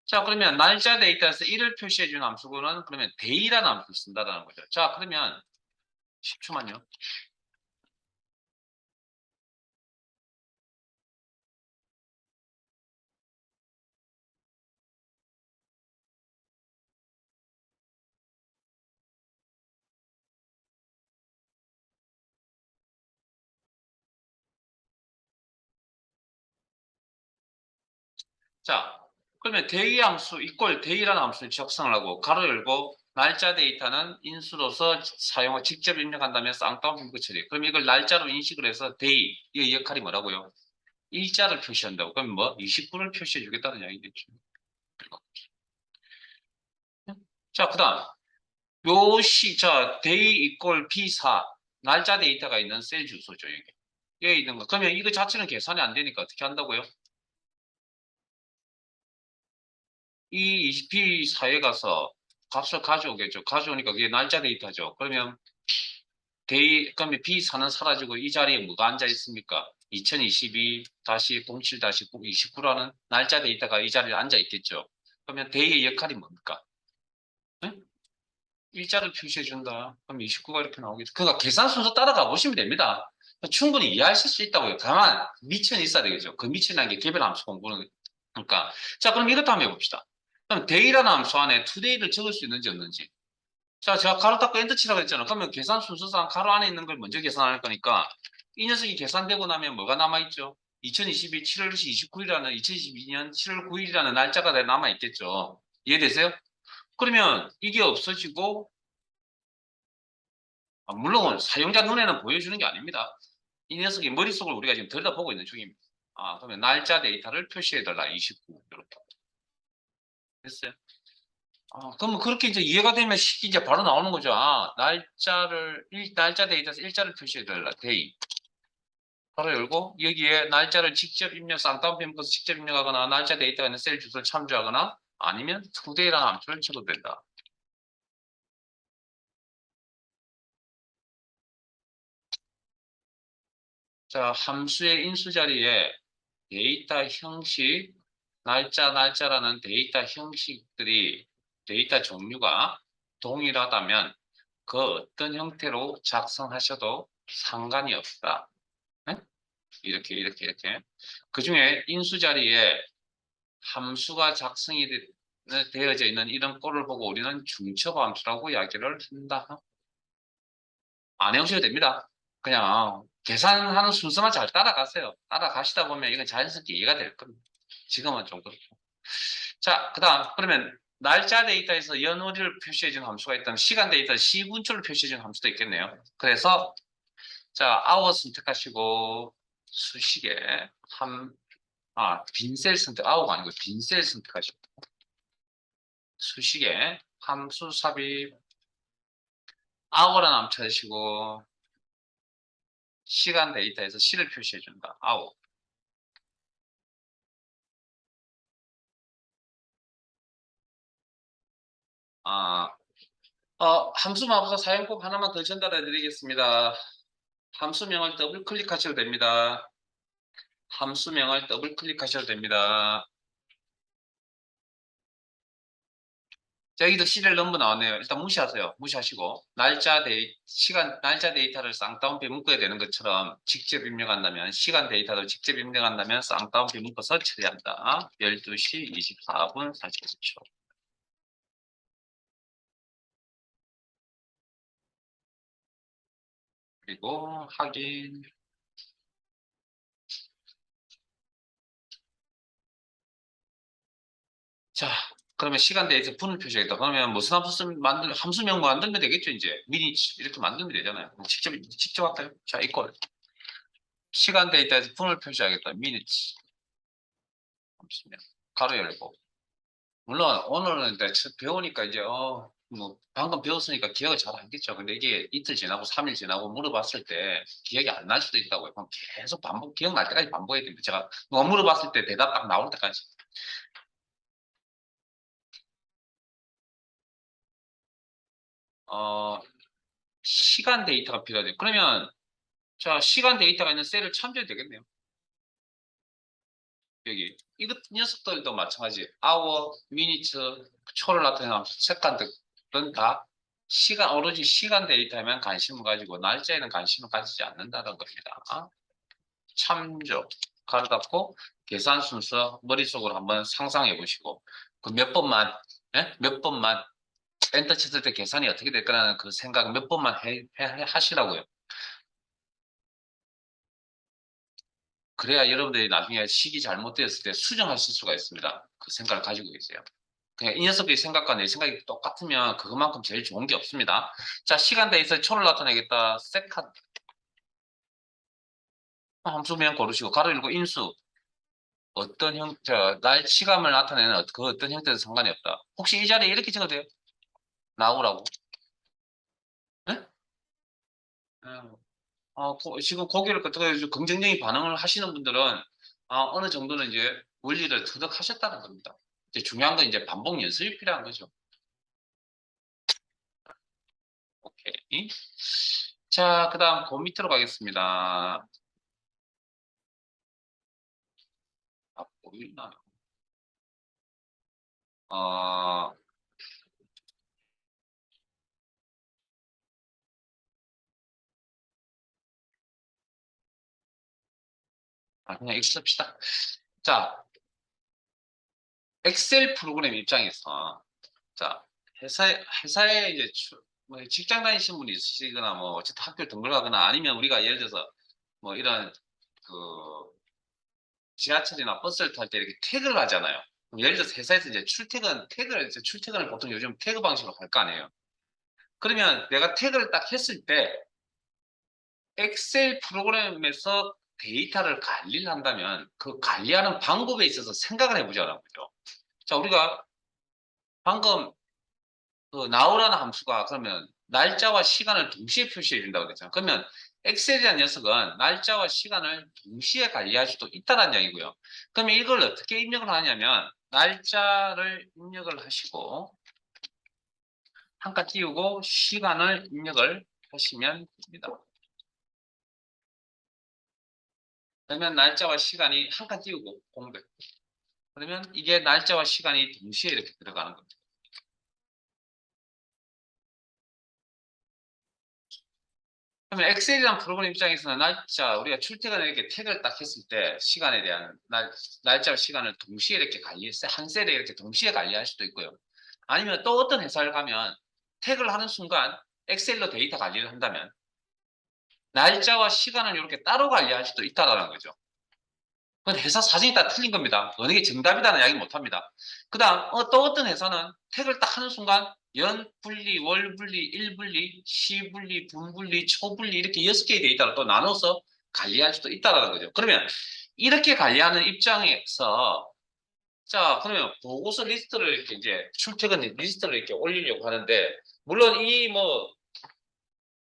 자, 그러면 날짜 데이터에서 1을 표시해주는 함수는 그러면 데이라는 함수를 쓴다는 거죠. 자, 그러면 10초만요. 자, 그러면 대의 함수 이꼴 대의라는 함수를 작성을 하고 가로 열고 날짜 데이터는 인수로서 직접 입력한다면 쌍따옴표 처리. 그럼 이걸 날짜로 인식을 해서 데이 이 역할이 뭐라고요? 일자를 표시한다고. 그럼 뭐 29를 표시해 주겠다는 이야기겠죠. 자, 그다음 데이 이꼴 B4 날짜 데이터가 있는 셀 주소죠, 이게. 여기 있는 거. 그러면 이거 자체는 계산이 안 되니까 어떻게 한다고요? 이 B4에 가서 값을 가져오겠죠. 가져오니까 그게 날짜 데이터죠. 그러면 그러면 B4는 사라지고 이 자리에 뭐가 앉아 있습니까? 2022-07-29라는 날짜 데이터가 이 자리에 앉아 있겠죠. 그러면 데이의 역할이 뭡니까? 네? 일자를 표시해 준다. 그럼 29가 이렇게 나오겠죠. 그러니까 계산 순서 따라가 보시면 됩니다. 충분히 이해하실 수 있다고요. 다만 미천이 있어야 되겠죠. 그 미천이라는 게 개별 함수 공부는 그러니까 자, 그럼 이것도 한번 해봅시다. 그럼 데이라는 함수 안에 투데이를 적을 수 있는지 없는지. 자, 제가 가로 닫고 엔터 치라고 했잖아. 그러면 계산 순서상 가로 안에 있는 걸 먼저 계산할 거니까 이 녀석이 계산되고 나면 뭐가 남아있죠? 2022 7월 29일이라는 2022년 7월 9일이라는 날짜가 남아있겠죠. 이해되세요? 그러면 이게 없어지고 물론 사용자 눈에는 보여주는 게 아닙니다. 이 녀석의 머릿속을 우리가 지금 들여다보고 있는 중입니다. 그러면 날짜 데이터를 표시해달라. 29 이렇게 됐어요. 그러면 그렇게 이제 이해가 되면 식이 이제 바로 나오는 거죠. 날짜 데이터에서 일자를 표시해달라. 데이. 바로 열고 여기에 날짜를 직접 입력, 쌍따옴표 묶어서 직접 입력하거나 날짜 데이터가 있는 셀 주소를 참조하거나 아니면 투데이라는 함수를 쳐도 된다. 자, 함수의 인수 자리에 데이터 형식, 날짜라는 데이터 형식들이 데이터 종류가 동일하다면 그 어떤 형태로 작성하셔도 상관이 없다. 네? 이렇게. 그 중에 인수 자리에 함수가 작성이 되어져 있는 이런 꼴을 보고 우리는 중첩 함수라고 이야기를 한다. 안 외우셔도 됩니다. 그냥 계산하는 순서만 잘 따라가세요. 따라가시다 보면 이건 자연스럽게 이해가 될 겁니다. 지금은 좀 그렇고. 자, 그러면 날짜 데이터에서 연월일을 표시해주는 함수가 있다면 시간 데이터 시분초를 표시해주는 함수도 있겠네요. 그래서 자, hour 선택하시고 수식에 빈셀 선택, hour가 아니고 빈셀 선택하시고 수식에 함수 삽입 hour라는 함수 찾으시고 시간 데이터에서 시를 표시해준다. hour. 아, 함수 마법사 사용법 하나만 더 전달해 드리겠습니다. 함수명을 더블 클릭하셔도 됩니다. 함수명을 더블 클릭하셔도 됩니다. 자, 여기도 시리얼 넘버 나왔네요. 일단 무시하세요. 무시하시고 날짜 데이터를 쌍따옴표 묶어야 되는 것처럼 직접 입력한다면 시간 데이터도 직접 입력한다면 쌍따옴표 묶어서 처리한다. 12시 24분 49초. 그리고 확인. 자, 그러면 시간 데이터 분을 표시하겠다. 그러면 무슨 함수명 만들면 되겠죠, 이제. 미니 이렇게 만들면 되잖아요. 직접 할까요? 자, 이걸 시간 데이터에서 분을 표시하겠다. 미니츠. 함수명. 가로 열고. 물론 오늘은 이제 배우니까 이제 뭐 방금 배웠으니까 기억을 잘 하겠죠. 근데 이게 이틀 지나고 3일 지나고 물어봤을 때 기억이 안 날 수도 있다고요. 그럼 계속 기억날 때까지 반복해야 됩니다. 제가 누가 물어봤을 때 대답 딱 나올 때까지. 어, 시간 데이터가 필요하죠. 그러면 자, 시간 데이터가 있는 셀을 참조해야 되겠네요. 여기 이것 녀석들도 마찬가지. hour, minute, 초를 나타내는 세컨드는 다 오로지 시간 데이터에만 관심을 가지고 날짜에는 관심을 가지지 않는다는 겁니다. 참조 가로 닫고 계산 순서 머릿속으로 한번 상상해 보시고 그 몇 번만 몇 번만 엔터 쳤을 때 계산이 어떻게 될 거라는 그 생각 몇 번만 하시라고요. 그래야 여러분들이 나중에 식이 잘못되었을 때 수정하실 수가 있습니다. 그 생각을 가지고 계세요. 그냥 이 녀석의 생각과 내 생각이 똑같으면 그것만큼 제일 좋은 게 없습니다. 자, 시간 데이터에 초를 나타내겠다. 세컨드 함수명 고르시고 가로 열고 인수 어떤 시간을 나타내는 그 어떤 형태도 상관이 없다. 혹시 이 자리에 이렇게 적어도 돼요? 나오라고. 네? 지금 고개를 끄덕여서 긍정적인 반응을 하시는 분들은 어느 정도는 이제 원리를 터득하셨다는 겁니다. 이제 중요한 건 이제 반복 연습이 필요한 거죠. 오케이. 자, 그 다음 그 밑으로 가겠습니다. 보이나요? 어, 그냥 X 씁시다. 자, 엑셀 프로그램 입장에서 자, 회사에 이제 뭐 직장 다니시는 분이 있으시거나 뭐 어쨌든 학교 등글 가거나 아니면 우리가 예를 들어서 뭐 이런 그 지하철이나 버스를 탈 때 이렇게 태그를 하잖아요. 예를 들어서 회사에서 이제 출퇴근을 보통 요즘 태그 방식으로 할 거 아니에요. 그러면 내가 태그를 딱 했을 때 엑셀 프로그램에서 데이터를 관리를 한다면 그 관리하는 방법에 있어서 생각을 해보자는 거죠. 자, 우리가 방금 그 나오라는 함수가 그러면 날짜와 시간을 동시에 표시해 준다고 그랬잖아요. 그러면 엑셀이라는 녀석은 날짜와 시간을 동시에 관리할 수도 있다는 얘기고요. 그러면 이걸 어떻게 입력을 하냐면 날짜를 입력을 하시고 한 칸 띄우고 시간을 입력을 하시면 됩니다. 그러면 날짜와 시간이 한 칸 띄우고 공백. 그러면 이게 날짜와 시간이 동시에 이렇게 들어가는 겁니다. 그러면 엑셀이라는 프로그램 입장에서는 날짜, 우리가 출퇴근을 이렇게 태그를 딱 했을 때 시간에 대한 날짜와 시간을 동시에 이렇게 한 셀에 이렇게 동시에 관리할 수도 있고요. 아니면 또 어떤 회사를 가면 태그를 하는 순간 엑셀로 데이터 관리를 한다면 날짜와 시간을 이렇게 따로 관리할 수도 있다는 거죠. 그건 회사 사정이 다 틀린 겁니다. 어느 게 정답이다는 이야기 못 합니다. 그 다음, 또 어떤 회사는 태그를 딱 하는 순간 연 분리, 월 분리, 일 분리, 시 분리, 분 분리, 초 분리 이렇게 6개의 데이터를 또 나눠서 관리할 수도 있다는 거죠. 그러면 이렇게 관리하는 입장에서 자, 그러면 보고서 리스트를 이렇게 이제 출퇴근 리스트를 이렇게 올리려고 하는데 물론 이 뭐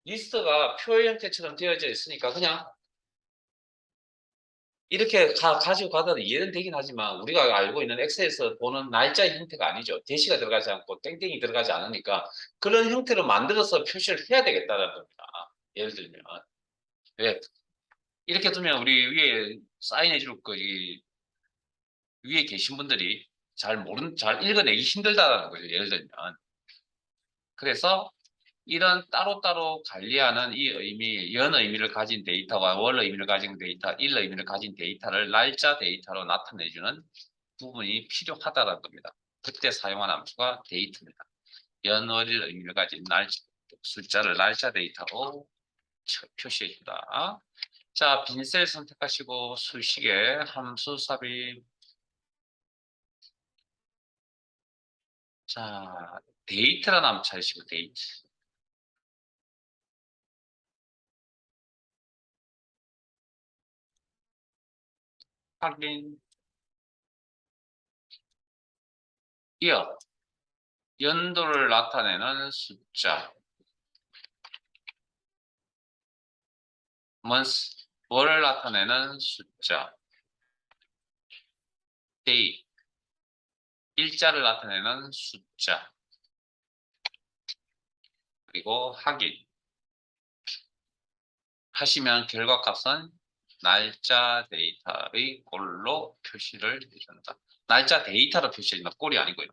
리스트가 표 형태처럼 되어져 있으니까 그냥 이렇게 가지고 가도 이해는 되긴 하지만 우리가 알고 있는 엑셀에서 보는 날짜의 형태가 아니죠. 대시가 들어가지 않고 땡땡이 들어가지 않으니까 그런 형태로 만들어서 표시를 해야 되겠다는 겁니다. 예를 들면 왜 이렇게 두면 우리 위에 사인해 줄 거기 위에 계신 분들이 잘 읽어내기 힘들다는 거죠. 예를 들면 그래서 이런 따로따로 관리하는 이 연 의미를 가진 데이터와 월 의미를 가진 데이터, 일 의미를 가진 데이터를 날짜 데이터로 나타내주는 부분이 필요하다는 겁니다. 그때 사용한 함수가 데이트입니다. 연월일 의미를 가진 숫자를 날짜 데이터로 표시해 준다. 자, 빈셀 선택하시고 수식에 함수 삽입. 자, 데이트라는 함수 찾으시고 데이트. 확인. 이어 연도를 나타내는 숫자. month, 월을 나타내는 숫자. day, 일자를 나타내는 숫자. 그리고 확인. 하시면 결과값은 날짜 데이터의 꼴로 표시를 해준다. 날짜 데이터로 표시해준다. 꼴이 아니고요.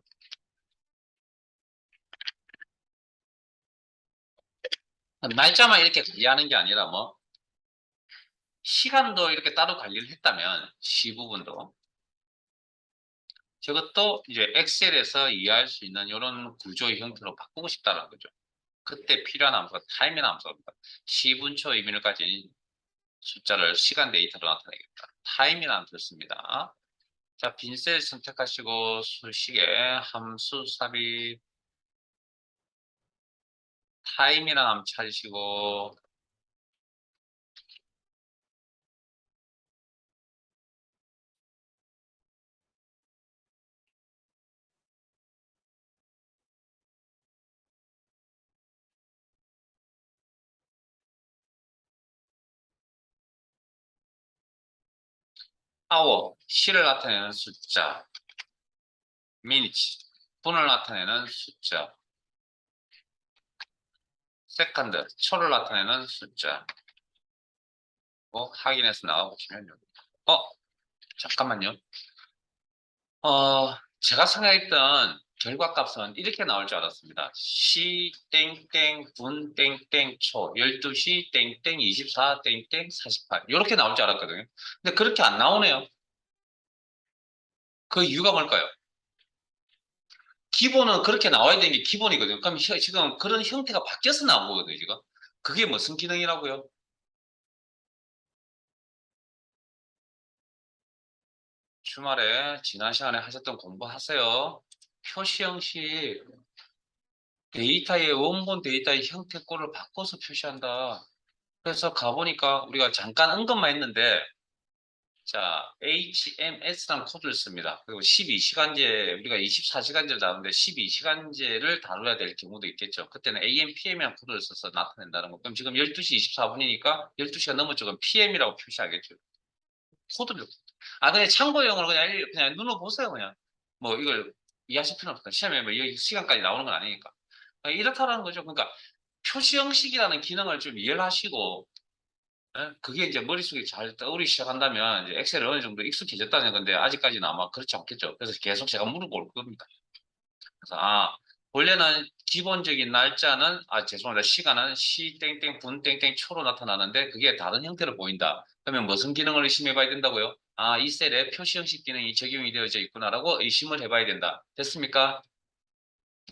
날짜만 이렇게 관리하는 게 아니라 뭐 시간도 이렇게 따로 관리를 했다면 시 부분도 저것도 이제 엑셀에서 이해할 수 있는 이런 구조의 형태로 바꾸고 싶다는 거죠. 그때 필요한 함수가 타임이라는 함수입니다. 시분초 의미를 가진 숫자를 시간 데이터로 나타내겠다. 타임이라는 함수를 씁니다. 자, 빈셀 선택하시고 수식에 함수 삽입 타임이라는 함수 찾으시고 hour, 시를 나타내는 숫자 minute, 분을 나타내는 숫자 second, 초를 나타내는 숫자 확인해서 나와보시면 잠깐만요. 제가 생각했던 결과값은 이렇게 나올 줄 알았습니다. 시 땡땡 분 땡땡 초 12시 땡땡 24 땡땡 48 이렇게 나올 줄 알았거든요. 근데 그렇게 안 나오네요. 그 이유가 뭘까요? 기본은 그렇게 나와야 되는 게 기본이거든요. 그럼 지금 그런 형태가 바뀌어서 나온 거거든요, 지금. 그게 무슨 기능이라고요? 주말에 지난 시간에 하셨던 공부 하세요. 표시 형식, 데이터의 원본 데이터의 형태꼴을 바꿔서 표시한다. 그래서 가보니까 우리가 잠깐 언급만 했는데, 자, HMS라는 코드를 씁니다. 그리고 12시간제, 우리가 24시간제를 다루는데 12시간제를 다뤄야 될 경우도 있겠죠. 그때는 AM, PM이라는 코드를 써서 나타낸다는 거. 그럼 지금 12시 24분이니까 12시가 넘었죠. 그럼 PM이라고 표시하겠죠. 코드를. 아, 그냥 참고용으로 그냥 눈으로 보세요, 그냥. 뭐 이걸 이해하실 필요는 없다. 시험에 뭐 이 시간까지 나오는 건 아니니까. 이렇다라는 거죠. 그러니까 표시 형식이라는 기능을 좀 이해를 하시고, 예? 그게 이제 머릿속에 잘 떠오르기 시작한다면 이제 엑셀이 어느 정도 익숙해졌다는 건데 아직까지는 아마 그렇지 않겠죠. 그래서 계속 제가 물어볼 겁니다. 그래서 원래는 기본적인 날짜는 죄송합니다. 시간은 시 땡땡 분 땡땡 초로 나타나는데 그게 다른 형태로 보인다. 그러면 무슨 기능을 의심해 봐야 된다고요? 이 셀에 표시 형식 기능이 적용이 되어져 있구나라고 의심을 해봐야 된다. 됐습니까?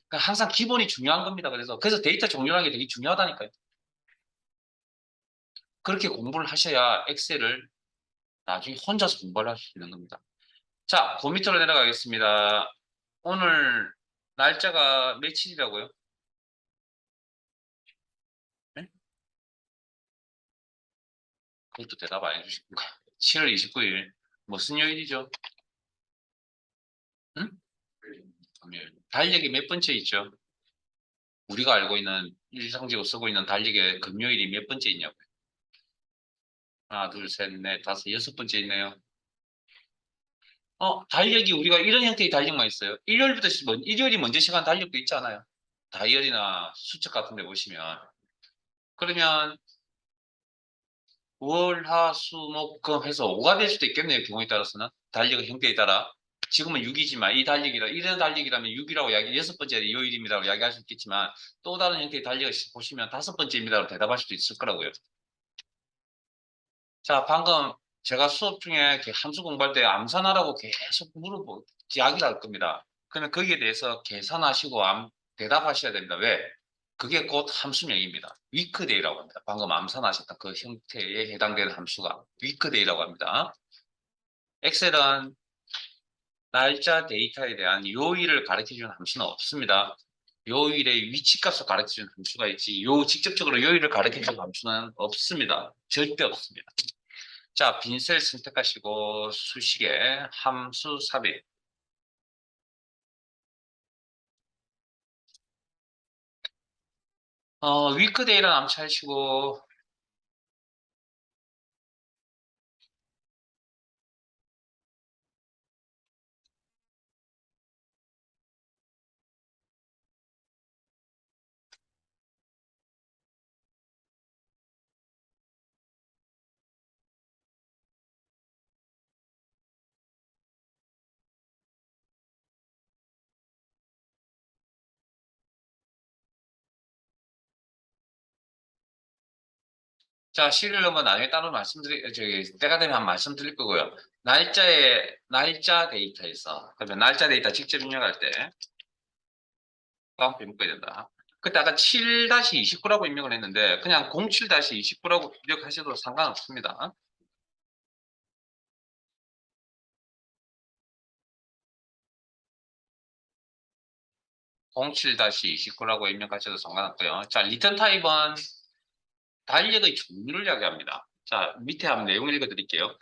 그러니까 항상 기본이 중요한 겁니다. 그래서 데이터 종류라는 게 되게 중요하다니까요. 그렇게 공부를 하셔야 엑셀을 나중에 혼자서 공부를 할 수 있는 겁니다. 자, 그 밑으로 내려가겠습니다. 오늘 날짜가 며칠이라고요? 네? 그것도 대답 안 해주시고 7월 29일 무슨 요일이죠? 응? 금요일. 달력이 몇 번째 있죠? 우리가 알고 있는 일상적으로 쓰고 있는 달력에 금요일이 몇 번째 있냐고요? 하나, 둘, 셋, 넷, 다섯, 여섯 번째 있네요. 달력이 우리가 이런 형태의 달력만 있어요. 일요일이 먼저 시간 달력도 있지 않아요? 다이어리나 수첩 같은 데 보시면. 그러면 월, 화, 수, 목, 금 해서 5가 될 수도 있겠네요. 경우에 따라서는. 달력의 형태에 따라. 지금은 6이지만 이런 달력이라면 6이라고 여섯 번째 요일입니다라고 이야기할 수 있겠지만 또 다른 형태의 달력을 보시면 다섯 번째입니다라고 대답할 수도 있을 거라고요. 자, 방금 제가 수업 중에 함수 공부할 때 암산하라고 계속 이야기를 할 겁니다. 그러면 거기에 대해서 계산하시고 대답하셔야 됩니다. 왜? 그게 곧 함수명입니다. 위크데이라고 합니다. 방금 암산하셨던 그 형태에 해당되는 함수가 위크데이라고 합니다. 엑셀은 날짜 데이터에 대한 요일을 가르쳐주는 함수는 없습니다. 요일의 위치값을 가르쳐주는 함수가 있지, 직접적으로 요일을 가르쳐주는 함수는 없습니다. 절대 없습니다. 자, 빈셀 선택하시고 수식에 함수 삽입. 위크데이를 암시하시고 자, 시리얼 넘버 나중에 따로 때가 되면 한 말씀드릴 거고요. 날짜 데이터에서, 그러면 날짜 데이터 직접 입력할 때, 다음 묶어야 된다. 그때 아까 7-29라고 입력을 했는데, 그냥 07-29라고 입력하셔도 상관없습니다. 07-29라고 입력하셔도 상관없고요. 자, 리턴 타입은 달력의 종류를 이야기합니다. 자, 밑에 한번 내용 읽어드릴게요.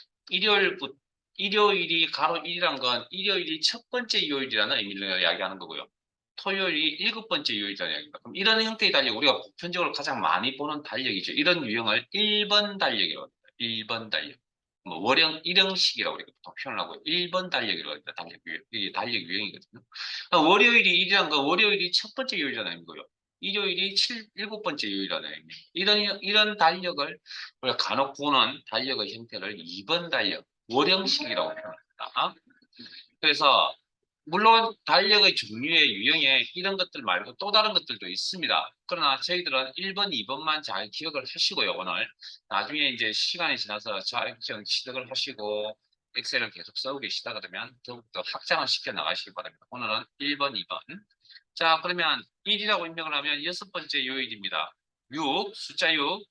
일요일이 가로 1이란 건 일요일이 첫 번째 요일이라는 의미를 이야기하는 거고요. 토요일이 일곱 번째 요일이라는 이야기입니다. 그럼 이런 형태의 달력, 우리가 보편적으로 가장 많이 보는 달력이죠. 이런 유형을 1번 달력이라고 합니다. 1번 달력. 뭐 일형식이라고 우리가 보통 표현을 하고 1번 달력이라고 합니다. 이게 달력 유형이거든요. 월요일이 일이란 건 월요일이 첫 번째 요일이라는 거고요. 일요일이 일곱 번째 요일이라는 의미. 이런 달력을 우리가 간혹 보는 달력의 형태를 2번 달력, 월형식이라고 표현합니다. 그래서 물론 달력의 종류의 유형에 이런 것들 말고 또 다른 것들도 있습니다. 그러나 저희들은 1번, 2번만 잘 기억을 하시고요, 오늘. 나중에 이제 시간이 지나서 잘 취득을 하시고 엑셀을 계속 쓰고 계시다 그러면 더욱더 확장을 시켜 나가시기 바랍니다. 오늘은 1번, 2번. 자, 그러면 1이라고 입력을 하면 여섯 번째 요일입니다. 6, 숫자 6.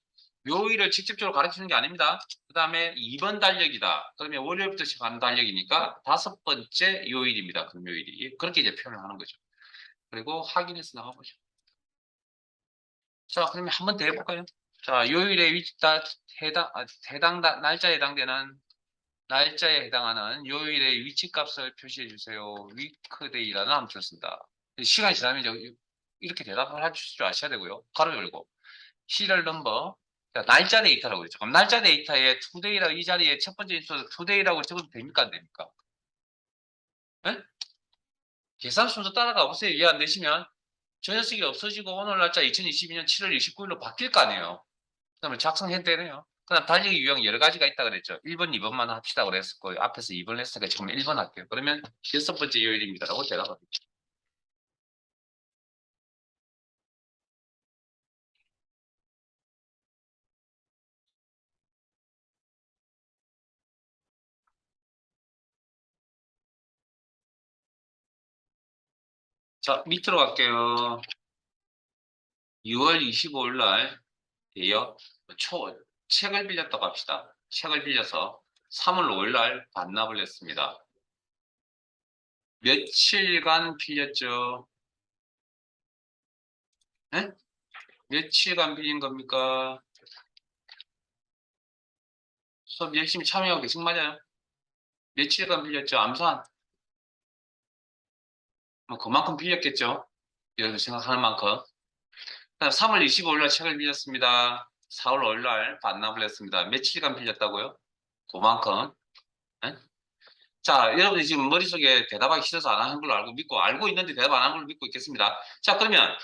요일을 직접적으로 가르치는 게 아닙니다. 그 다음에 2번 달력이다. 그러면 월요일부터 시작하는 달력이니까 다섯 번째 요일입니다. 금요일이. 그렇게 이제 표현을 하는 거죠. 그리고 확인해서 나가보죠. 자, 그러면 한 번 더 해볼까요? 자, 요일의 위치, 날짜에 해당되는 날짜에 해당하는 요일의 위치값을 표시해 주세요. weekday라는 함수를 쓴다. 시간이 지나면 이렇게 대답을 할 줄 아셔야 되고요. 가로 열고 시리얼 넘버. 자, 날짜 데이터라고 그랬죠. 그럼 날짜 데이터에 today라고 이 자리에 첫 번째 인수 today라고 적어도 됩니까 안 됩니까? 네? 계산 순서 따라가 보세요. 이해 안 되시면 저 녀석이 없어지고 오늘 날짜 2022년 7월 29일로 바뀔 거 아니에요. 그다음에 작성해야 되네요. 그다음 달리기 유형 여러 가지가 있다 그랬죠. 1번, 2번만 합시다 그랬었고 앞에서 2번 했으니까 지금 1번 할게요. 그러면 여섯 번째 요일입니다라고 대답합니다. 자, 밑으로 갈게요. 6월 25일 날 대여 책을 빌렸다고 합시다. 책을 빌려서 3월 5일 날 반납을 했습니다. 며칠간 빌렸죠? 네? 며칠간 빌린 겁니까? 수업 열심히 참여하고 계신 맞아요? 며칠간 빌렸죠? 암산. 뭐 그만큼 빌렸겠죠? 여러분 생각하는 만큼. 3월 25일 날 책을 빌렸습니다. 4월 5일 날 반납을 했습니다. 며칠간 빌렸다고요? 그만큼. 네? 자, 여러분이 지금 머릿속에 대답하기 싫어서 안 하는 걸로 알고 있는데 대답 안 하는 걸로 믿고 있겠습니다. 자, 그러면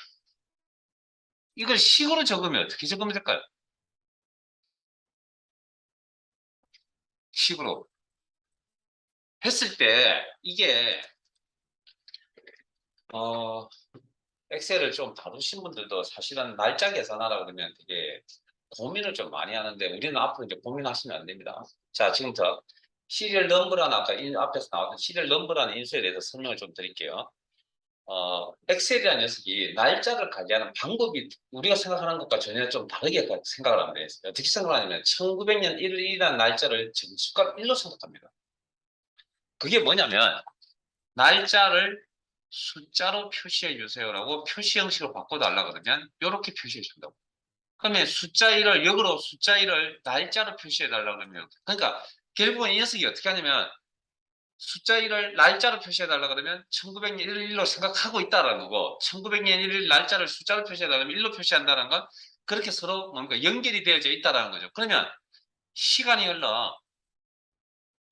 이걸 식으로 적으면 어떻게 적으면 될까요? 식으로. 했을 때 이게 어, 엑셀을 좀 다루신 분들도 사실은 날짜 계산하라 그러면 되게 고민을 좀 많이 하는데 우리는 앞으로 이제 고민하시면 안 됩니다. 자, 지금부터 시리얼 넘버라는 아까 앞에서 나왔던 시리얼 넘버라는 인수에 대해서 설명을 좀 드릴게요. 엑셀이라는 녀석이 날짜를 관리하는 방법이 우리가 생각하는 것과 전혀 좀 다르게 생각을 합니다. 어떻게 생각하냐면 1900년 1월 1일이라는 날짜를 정수값 1로 생각합니다. 그게 뭐냐면 날짜를 숫자로 표시해 주세요라고 표시 형식으로 바꿔달라 그러면 이렇게 표시해 준다고. 그러면 숫자 1을 역으로 숫자 1을 날짜로 표시해 달라 그러면 그러니까 결국은 이 녀석이 어떻게 하냐면 숫자 1을 날짜로 표시해 달라 그러면 1900년 1일로 생각하고 있다라는 거고 1900년 1일 날짜를 숫자로 표시해 달라면 1로 표시한다는 건 그렇게 서로 뭔가 연결이 되어져 있다라는 거죠. 그러면 시간이 흘러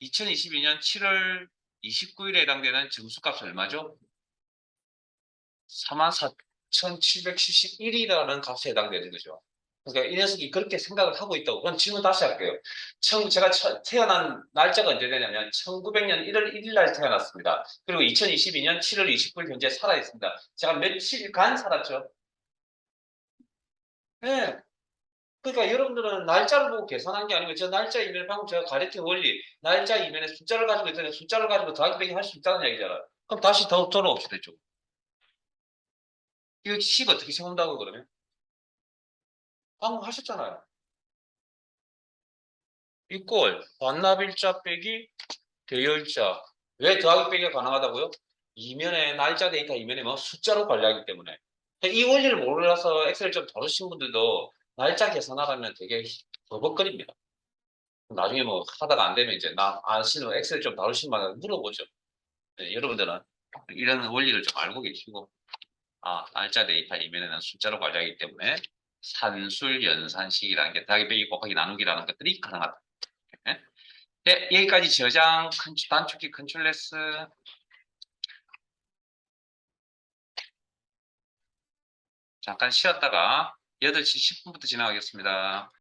2022년 7월 29일에 해당되는 정수값이 얼마죠? 44,771이라는 값에 해당되는 거죠. 그러니까 이 녀석이 그렇게 생각을 하고 있다고. 그럼 질문 다시 할게요. 제가 태어난 날짜가 언제 되냐면 1900년 1월 1일 날 태어났습니다. 그리고 2022년 7월 29일 현재 살아있습니다. 제가 며칠간 살았죠? 네. 그러니까 여러분들은 날짜를 보고 계산한 게 아니고 저 날짜 이면 방금 제가 가르친 원리 날짜 이면에 숫자를 가지고 있잖아요. 숫자를 가지고 더하기 빼기 할 수 있다는 얘기잖아요. 그럼 다시 더 돌아옵시다. 이쪽. 이거 식 어떻게 세운다고 그러면? 방금 하셨잖아요. 이꼴 반납일자 빼기 대여일자. 왜 더하기 빼기가 가능하다고요? 이면에 날짜 데이터 이면에 뭐 숫자로 관리하기 때문에. 이 원리를 몰라서 엑셀 좀 다루신 분들도 날짜 계산하려면 되게 버벅거립니다. 나중에 뭐 하다가 안 되면 이제 나 아시는 엑셀 좀 다루신 분한테 물어보죠. 네, 여러분들은 이런 원리를 좀 알고 계시고 날짜 데이터 이면에는 숫자로 관리하기 때문에 산술 연산식이라는 게 더하기 빼기 곱하기 나누기라는 것들이 가능하다. 네? 네, 여기까지 저장 단축키 컨트롤 S 잠깐 쉬었다가 8시 10분부터 진행하겠습니다.